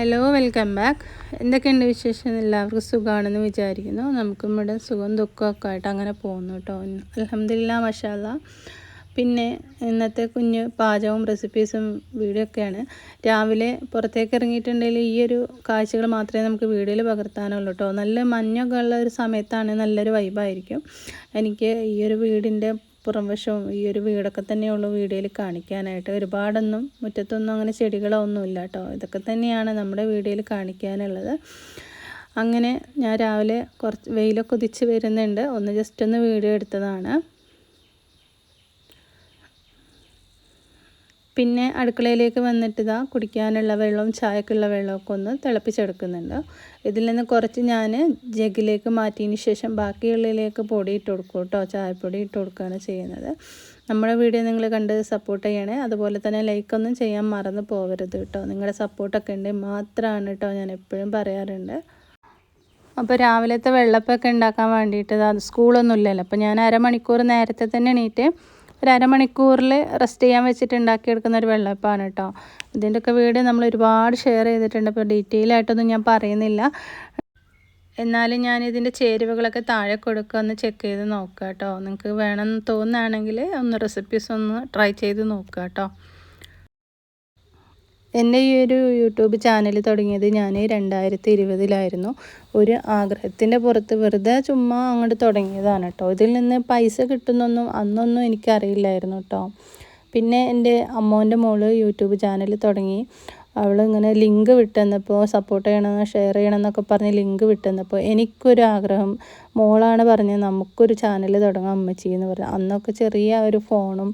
Hello, welcome back. എന്തൊക്കെയുണ്ട് വിശേഷം? എല്ലാവർക്കും സുഖമാണെന്ന് വിചാരിക്കുന്നു. നമുക്കും ഇവിടെ സുഖം ദുഃഖമൊക്കെ ആയിട്ട് അങ്ങനെ പോകുന്നു കേട്ടോ. അൽഹംദുലില്ലാ, മാഷാ അല്ലാ. പിന്നെ ഇന്നത്തെ കുഞ്ഞ് പാചകവും റെസിപ്പീസും വീഡിയോ ഒക്കെയാണ്. രാവിലെ പുറത്തേക്ക് ഇറങ്ങിയിട്ടുണ്ടെങ്കിൽ ഈ ഒരു കാഴ്ചകൾ മാത്രമേ നമുക്ക് വീഡിയോയിൽ പകർത്താനുള്ളൂ കേട്ടോ. നല്ല മഞ്ഞൊക്കെ ഉള്ള ഒരു സമയത്താണ് നല്ലൊരു വൈബായിരിക്കും. എനിക്ക് ഈ ഒരു വീടിൻ്റെ പുറംവശവും ഈ ഒരു വീടൊക്കെ തന്നെയുള്ളൂ വീഡിയോയിൽ കാണിക്കാനായിട്ട്. ഒരുപാടൊന്നും മുറ്റത്തൊന്നും അങ്ങനെ ചെടികളോ ഒന്നുമില്ല കേട്ടോ. ഇതൊക്കെ തന്നെയാണ് നമ്മുടെ വീഡിയോയിൽ കാണിക്കാനുള്ളത്. അങ്ങനെ ഞാൻ രാവിലെ കുറച്ച് വെയിലൊക്കെ ഉദിച്ച് വരുന്നുണ്ട്. ജസ്റ്റ് ഒന്ന് വീഡിയോ എടുത്തതാണ്. പിന്നെ അടുക്കളയിലേക്ക് വന്നിട്ട് ഇതാ കുടിക്കാനുള്ള വെള്ളവും ചായക്കുള്ള വെള്ളമൊക്കെ ഒന്ന് തിളപ്പിച്ചെടുക്കുന്നുണ്ട്. ഇതിൽ നിന്ന് കുറച്ച് ഞാൻ ജഗ്ഗിലേക്ക് മാറ്റിയതിന് ശേഷം ബാക്കിയുള്ളതിലേക്ക് പൊടി ഇട്ട് കൊടുക്കും കേട്ടോ. ചായപ്പൊടി ഇട്ട് കൊടുക്കുകയാണ് ചെയ്യുന്നത്. നമ്മുടെ വീഡിയോ നിങ്ങൾ കണ്ട് സപ്പോർട്ട് ചെയ്യണേ. അതുപോലെ തന്നെ ലൈക്കൊന്നും ചെയ്യാൻ മറന്നു പോകരുത് കേട്ടോ. നിങ്ങളുടെ സപ്പോർട്ടൊക്കെ ഉണ്ടെങ്കിൽ മാത്രമാണ് കേട്ടോ, ഞാൻ എപ്പോഴും പറയാറുണ്ട്. അപ്പോൾ രാവിലത്തെ വെള്ളപ്പൊക്കെ ഉണ്ടാക്കാൻ വേണ്ടിയിട്ട് അത് സ്കൂളൊന്നും ഇല്ലല്ലോ. അപ്പോൾ ഞാൻ അരമണിക്കൂർ നേരത്തെ തന്നെ എണീറ്റ് ഒരു അരമണിക്കൂറിൽ റെസ്റ്റ് ചെയ്യാൻ വെച്ചിട്ട് ഉണ്ടാക്കിയെടുക്കുന്ന ഒരു വെള്ളയപ്പമാണ് കേട്ടോ. ഇതിൻ്റെയൊക്കെ വീഡിയോ നമ്മൾ ഒരുപാട് ഷെയർ ചെയ്തിട്ടുണ്ട്. അപ്പോൾ ഡീറ്റെയിൽ ആയിട്ടൊന്നും ഞാൻ പറയുന്നില്ല. എന്നാലും ഞാനിതിൻ്റെ ചേരുവകളൊക്കെ താഴെ കൊടുക്കുക, ഒന്ന് ചെക്ക് ചെയ്ത് നോക്കുക കേട്ടോ. നിങ്ങൾക്ക് വേണമെന്ന് തോന്നുകയാണെങ്കിൽ റെസിപ്പീസ് ഒന്ന് ട്രൈ ചെയ്ത് നോക്കുക കേട്ടോ. എൻ്റെ ഈ ഒരു യൂട്യൂബ് ചാനൽ തുടങ്ങിയത് ഞാൻ 2020 ഒരു ആഗ്രഹത്തിൻ്റെ പുറത്ത് വെറുതെ ചുമ്മാ അങ്ങോട്ട് തുടങ്ങിയതാണ് കേട്ടോ. ഇതിൽ നിന്ന് പൈസ കിട്ടുന്നൊന്നും അന്നൊന്നും എനിക്കറിയില്ലായിരുന്നു കേട്ടോ. പിന്നെ എൻ്റെ അമ്മോൻ്റെ മോള് യൂട്യൂബ് ചാനൽ തുടങ്ങി. അവളിങ്ങനെ ലിങ്ക് വിട്ടുതന്നപ്പോൾ സപ്പോർട്ട് ചെയ്യണമെന്ന് ഷെയർ ചെയ്യണമെന്നൊക്കെ പറഞ്ഞ് ലിങ്ക് വിട്ടുതന്നപ്പോൾ എനിക്കൊരു ആഗ്രഹം. മോളാണ് പറഞ്ഞത് നമുക്കൊരു ചാനൽ തുടങ്ങാം അമ്മച്ചി എന്ന് പറഞ്ഞു. അന്നൊക്കെ ചെറിയ ഒരു ഫോണും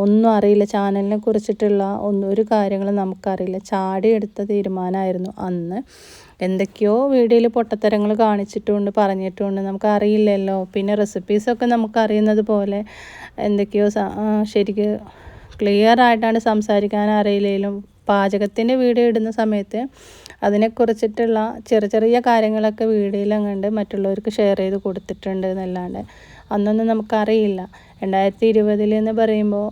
ഒന്നും അറിയില്ല, ചാനലിനെ കുറിച്ചിട്ടുള്ള ഒരു കാര്യങ്ങളും നമുക്കറിയില്ല. ചാടിയെടുത്ത തീരുമാനമായിരുന്നു അന്ന്. എന്തൊക്കെയോ വീഡിയോയിൽ പൊട്ടത്തരങ്ങൾ കാണിച്ചിട്ടുമുണ്ട്, പറഞ്ഞിട്ടുമുണ്ട്, നമുക്കറിയില്ലല്ലോ. പിന്നെ റെസിപ്പീസൊക്കെ നമുക്കറിയുന്നത് പോലെ എന്തൊക്കെയോ ശരിക്ക് ക്ലിയർ ആയിട്ടാണ് സംസാരിക്കാൻ അറിയില്ലെങ്കിലും പാചകത്തിൻ്റെ വീഡിയോ ഇടുന്ന സമയത്ത് അതിനെക്കുറിച്ചിട്ടുള്ള ചെറിയ കാര്യങ്ങളൊക്കെ വീഡിയോയിൽ അങ്ങോട്ട് മറ്റുള്ളവർക്ക് ഷെയർ ചെയ്ത് കൊടുത്തിട്ടുണ്ട് എന്നല്ലാണ്ട് അന്നൊന്നും നമുക്കറിയില്ല. 2020 എന്ന് പറയുമ്പോൾ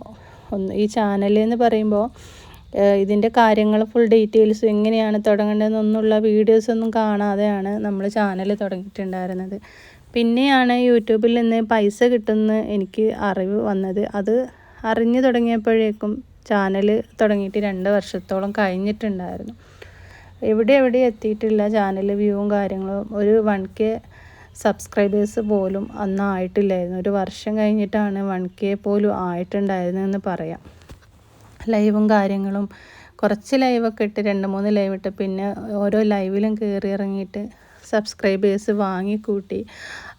ഈ ചാനൽ എന്ന് പറയുമ്പോൾ ഇതിൻ്റെ കാര്യങ്ങൾ ഫുൾ ഡീറ്റെയിൽസ് എങ്ങനെയാണ് തുടങ്ങേണ്ടതെന്നൊന്നുള്ള വീഡിയോസൊന്നും കാണാതെയാണ് നമ്മൾ ചാനൽ തുടങ്ങിയിട്ടുണ്ടായിരുന്നത്. പിന്നെയാണ് യൂട്യൂബിൽ നിന്ന് പൈസ കിട്ടുമെന്ന് എനിക്ക് അറിവ് വന്നത്. അത് അറിഞ്ഞു തുടങ്ങിയപ്പോഴേക്കും ചാനൽ തുടങ്ങിയിട്ട് 2 വർഷത്തോളം കഴിഞ്ഞിട്ടുണ്ടായിരുന്നു. എവിടെ എത്തിയിട്ടില്ല ചാനൽ വ്യൂവും കാര്യങ്ങളും. ഒരു 1K സബ്സ്ക്രൈബേഴ്സ് പോലും അന്ന് ആയിട്ടില്ലായിരുന്നു. 1 വർഷം കഴിഞ്ഞിട്ടാണ് 1K പോലും ആയിട്ടുണ്ടായിരുന്നെന്ന് പറയാം. ലൈവും കാര്യങ്ങളും കുറച്ച് ലൈവൊക്കെ ഇട്ട് 2-3 ലൈവ് ഇട്ട് പിന്നെ ഓരോ ലൈവിലും കയറി ഇറങ്ങിയിട്ട് സബ്സ്ക്രൈബേഴ്സ് വാങ്ങിക്കൂട്ടി.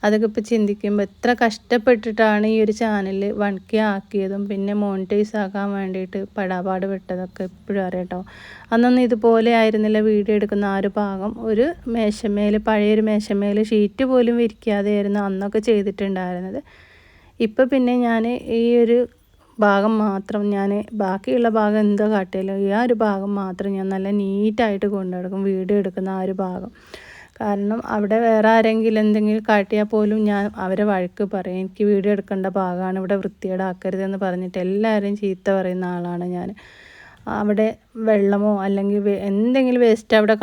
അതൊക്കെ ഇപ്പോൾ ചിന്തിക്കുമ്പോൾ എത്ര കഷ്ടപ്പെട്ടിട്ടാണ് ഈ ഒരു ചാനൽ 1K ആക്കിയതും പിന്നെ മോണിറ്റൈസ് ആക്കാൻ വേണ്ടിയിട്ട് പടാപാട് വിട്ടതൊക്കെ എപ്പോഴും അറിയാം കേട്ടോ. അന്നൊന്നും ഇതുപോലെ ആയിരുന്നില്ല വീഡിയോ എടുക്കുന്ന ആ ഒരു ഭാഗം. ഒരു മേശമേൽ, പഴയൊരു മേശമേൽ ഷീറ്റ് പോലും വിരിക്കാതെയായിരുന്നു അന്നൊക്കെ ചെയ്തിട്ടുണ്ടായിരുന്നത്. ഇപ്പോൾ പിന്നെ ഞാൻ ഈ ഒരു ഭാഗം മാത്രം, ഞാൻ ബാക്കിയുള്ള ഭാഗം എന്തോ കാട്ടിയാലോ ഈ ആ ഒരു ഭാഗം മാത്രം ഞാൻ നല്ല നീറ്റായിട്ട് കൊണ്ടുനടക്കും വീഡിയോ എടുക്കുന്ന ആ ഒരു ഭാഗം. കാരണം അവിടെ വേറെ ആരെങ്കിലും എന്തെങ്കിലും കാട്ടിയാൽ പോലും ഞാൻ അവരെ വഴക്ക് പറയും. എനിക്ക് വീഡിയോ എടുക്കേണ്ട ഭാഗമാണ്, ഇവിടെ വൃത്തികേടാക്കരുതെന്ന് പറഞ്ഞിട്ട് എല്ലാവരെയും ചീത്ത പറയുന്ന ആളാണ് ഞാൻ. അവിടെ വെള്ളമോ അല്ലെങ്കിൽ എന്തെങ്കിലും വേസ്റ്റ് അവിടെ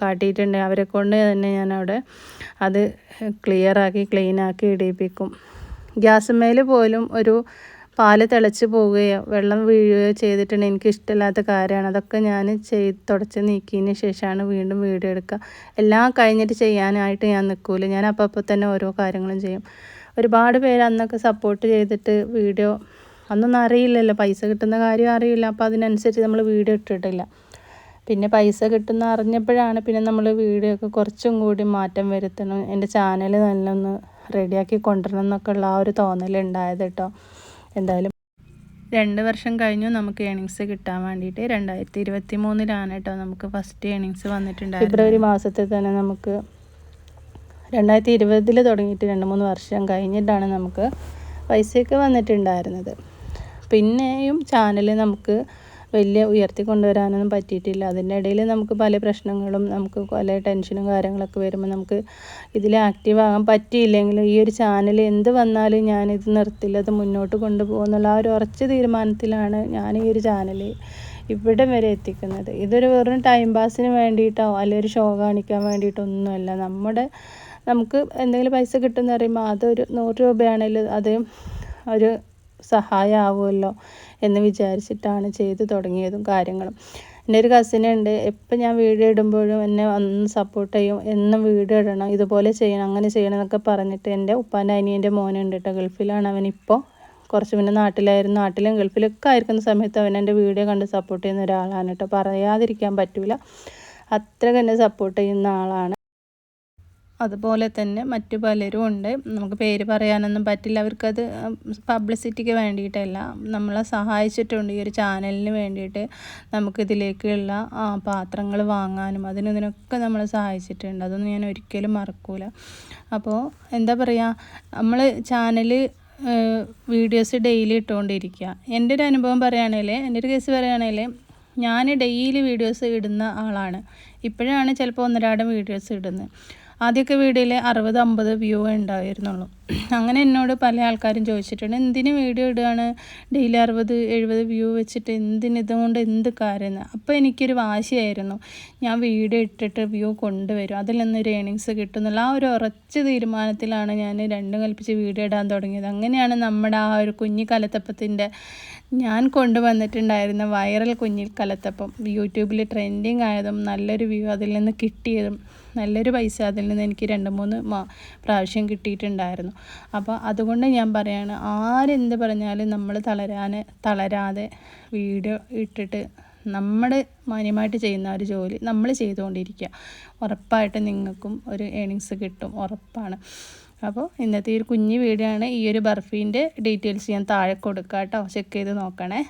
കാട്ടിയിട്ടുണ്ടെങ്കിൽ അവരെ കൊണ്ട് തന്നെ ഞാൻ അവിടെ അത് ക്ലീനാക്കി ഇടിപ്പിക്കും. ഗ്യാസുമേൽ പോലും ഒരു പാല് തിളച്ച് പോവുകയോ വെള്ളം വീഴുകയോ ചെയ്തിട്ടുണ്ടെങ്കിൽ എനിക്കിഷ്ടമില്ലാത്ത കാര്യമാണ്. അതൊക്കെ ഞാൻ തുടച്ച് നീക്കിയതിന് ശേഷമാണ് വീണ്ടും വീഡിയോ എടുക്കുക. എല്ലാം കഴിഞ്ഞിട്ട് ചെയ്യാനായിട്ട് ഞാൻ നിൽക്കില്ല. ഞാൻ അപ്പോൾ തന്നെ ഓരോ കാര്യങ്ങളും ചെയ്യും. ഒരുപാട് പേര് അന്നൊക്കെ സപ്പോർട്ട് ചെയ്തിട്ട് വീഡിയോ അന്നൊന്നും അറിയില്ലല്ലോ, പൈസ കിട്ടുന്ന കാര്യം അറിയില്ല. അപ്പോൾ അതിനനുസരിച്ച് നമ്മൾ വീഡിയോ ഇട്ടിട്ടില്ല. പിന്നെ പൈസ കിട്ടുന്ന അറിഞ്ഞപ്പോഴാണ് പിന്നെ നമ്മൾ വീഡിയോ ഒക്കെ കുറച്ചും കൂടി മാറ്റം വരുത്തണം, എൻ്റെ ചാനൽ നല്ലൊന്ന് റെഡിയാക്കി കൊണ്ടുവരണം എന്നൊക്കെ ഉള്ള ആ ഒരു തോന്നലുണ്ടായത് കേട്ടോ. എന്തായാലും 2 വർഷം കഴിഞ്ഞു നമുക്ക് ഏണിങ്സ് കിട്ടാൻ വേണ്ടിയിട്ട്. 2023 കേട്ടോ നമുക്ക് ഫസ്റ്റ് ഏണിങ്സ് വന്നിട്ടുണ്ടായിരുന്നു. ഫെബ്രുവരി മാസത്തിൽ തന്നെ നമുക്ക് 2020 തുടങ്ങിയിട്ട് 2-3 വർഷം കഴിഞ്ഞിട്ടാണ് നമുക്ക് പൈസയൊക്കെ വന്നിട്ടുണ്ടായിരുന്നത്. പിന്നെയും ചാനൽ നമുക്ക് വലിയ ഉയർത്തി കൊണ്ടുവരാനൊന്നും പറ്റിയിട്ടില്ല. അതിൻ്റെ ഇടയിൽ നമുക്ക് പല പ്രശ്നങ്ങളും, നമുക്ക് പല ടെൻഷനും കാര്യങ്ങളൊക്കെ വരുമ്പോൾ നമുക്ക് ഇതിൽ ആക്റ്റീവ് ആകാൻ പറ്റിയില്ലെങ്കിലും ഈ ഒരു ചാനൽ എന്ത് വന്നാലും ഞാനിത് നിർത്തില്ല, അത് മുന്നോട്ട് കൊണ്ടുപോകുന്നുള്ള ആ ഒരു ഉറച്ച തീരുമാനത്തിലാണ് ഞാൻ ഈ ഒരു ചാനൽ ഇവിടെ വരെ എത്തിക്കുന്നത്. ഇതൊരു വെറും ടൈം പാസിന് വേണ്ടിയിട്ടോ അല്ലെങ്കിൽ ഒരു ഷോ കാണിക്കാൻ വേണ്ടിയിട്ടൊന്നുമല്ല. നമുക്ക് എന്തെങ്കിലും പൈസ കിട്ടുമെന്ന് പറയുമ്പോൾ അതൊരു 100 രൂപയാണെങ്കിലും അത് ഒരു സഹായമാവുമല്ലോ എന്ന് വിചാരിച്ചിട്ടാണ് ചെയ്ത് തുടങ്ങിയതും കാര്യങ്ങളും. എൻ്റെ ഒരു കസിനുണ്ട്, എപ്പോൾ ഞാൻ വീഡിയോ ഇടുമ്പോഴും എന്നെ വന്ന് സപ്പോർട്ട് ചെയ്യും. എന്നും വീഡിയോ ഇടണം, ഇതുപോലെ ചെയ്യണം, അങ്ങനെ ചെയ്യണം എന്നൊക്കെ പറഞ്ഞിട്ട്. എൻ്റെ ഉപ്പാൻ്റെ അനിയൻ്റെ മോനുണ്ട് കേട്ടോ, ഗൾഫിലാണ് അവനിപ്പോൾ. കുറച്ച് മുന്നേ നാട്ടിലും ഗൾഫിലൊക്കെ ആയിരിക്കുന്ന സമയത്ത് അവൻ എൻ്റെ വീഡിയോ കണ്ട് സപ്പോർട്ട് ചെയ്യുന്ന ഒരാളാണ് കേട്ടോ. പറയാതിരിക്കാൻ പറ്റില്ല, അത്ര തന്നെ സപ്പോർട്ട് ചെയ്യുന്ന ആളാണ്. അതുപോലെ തന്നെ മറ്റു പലരും ഉണ്ട്, നമുക്ക് പേര് പറയാനൊന്നും പറ്റില്ല. അവർക്കത് പബ്ലിസിറ്റിക്ക് വേണ്ടിയിട്ടല്ല, നമ്മളെ സഹായിച്ചിട്ടുണ്ട് ഈ ഒരു ചാനലിന് വേണ്ടിയിട്ട്. നമുക്കിതിലേക്കുള്ള പാത്രങ്ങൾ വാങ്ങാനും ഇതിനൊക്കെ നമ്മളെ സഹായിച്ചിട്ടുണ്ട്. അതൊന്നും ഞാൻ ഒരിക്കലും മറക്കൂല. അപ്പോൾ എന്താ പറയുക, നമ്മൾ ചാനൽ വീഡിയോസ് ഡെയിലി ഇട്ടുകൊണ്ടിരിക്കുക. എൻ്റെ ഒരു അനുഭവം പറയുകയാണെങ്കിൽ, എൻ്റെ ഒരു കേസ് പറയുകയാണെങ്കിൽ, ഞാൻ ഡെയിലി വീഡിയോസ് ഇടുന്ന ആളാണ്. ഇപ്പോഴാണ് ചിലപ്പോൾ 1-2 വീഡിയോസ് ഇടുന്നത്. ആദ്യമൊക്കെ വീഡിയോയിൽ 60-50 വ്യൂ ഉണ്ടായിരുന്നുള്ളൂ. അങ്ങനെ എന്നോട് പല ആൾക്കാരും ചോദിച്ചിട്ടുണ്ട്, എന്തിന് വീഡിയോ ഇടുകയാണ് ഡെയിലി 60-70 വ്യൂ വെച്ചിട്ട്, ഇതുകൊണ്ട് എന്ത് കാര്യമെന്ന്. അപ്പോൾ എനിക്കൊരു വാശിയായിരുന്നു, ഞാൻ വീഡിയോ ഇട്ടിട്ട് വ്യൂ കൊണ്ടുവരും, അതിൽ നിന്നൊരു ഏണിങ്സ് കിട്ടുന്നുള്ള ആ ഒരു ഉറച്ച തീരുമാനത്തിലാണ് ഞാൻ രണ്ടും കൽപ്പിച്ച് വീഡിയോ ഇടാൻ തുടങ്ങിയത്. അങ്ങനെയാണ് നമ്മുടെ ആ ഒരു കുഞ്ഞിക്കലത്തപ്പത്തിൻ്റെ ഞാൻ കൊണ്ടുവന്നിട്ടുണ്ടായിരുന്ന വൈറൽ കുഞ്ഞിക്കലത്തപ്പം യൂട്യൂബിൽ ട്രെൻഡിങ് ആയതും നല്ലൊരു വ്യൂ അതിൽ നിന്ന് കിട്ടിയതും നല്ലൊരു പൈസ അതിൽ നിന്ന് എനിക്ക് 2-3 പ്രാവശ്യം കിട്ടിയിട്ടുണ്ടായിരുന്നു. അപ്പോൾ അതുകൊണ്ട് ഞാൻ പറയുകയാണ്, ആരെന്ത് പറഞ്ഞാലും നമ്മൾ തളരാതെ വീഡിയോ ഇട്ടിട്ട് നമ്മൾ മാന്യമായിട്ട് ചെയ്യുന്ന ഒരു ജോലി നമ്മൾ ചെയ്തുകൊണ്ടിരിക്കുക. ഉറപ്പായിട്ട് നിങ്ങൾക്കും ഒരു ഏണിങ്സ് കിട്ടും, ഉറപ്പാണ്. അപ്പോൾ ഇന്നത്തെ ഈ ഒരു കുഞ്ഞു വീഡിയോ ആണ്. ഈ ഒരു ബർഫീൻ്റെ ഡീറ്റെയിൽസ് ഞാൻ താഴെ കൊടുക്കാം കേട്ടോ, ചെക്ക് ചെയ്ത് നോക്കണേ.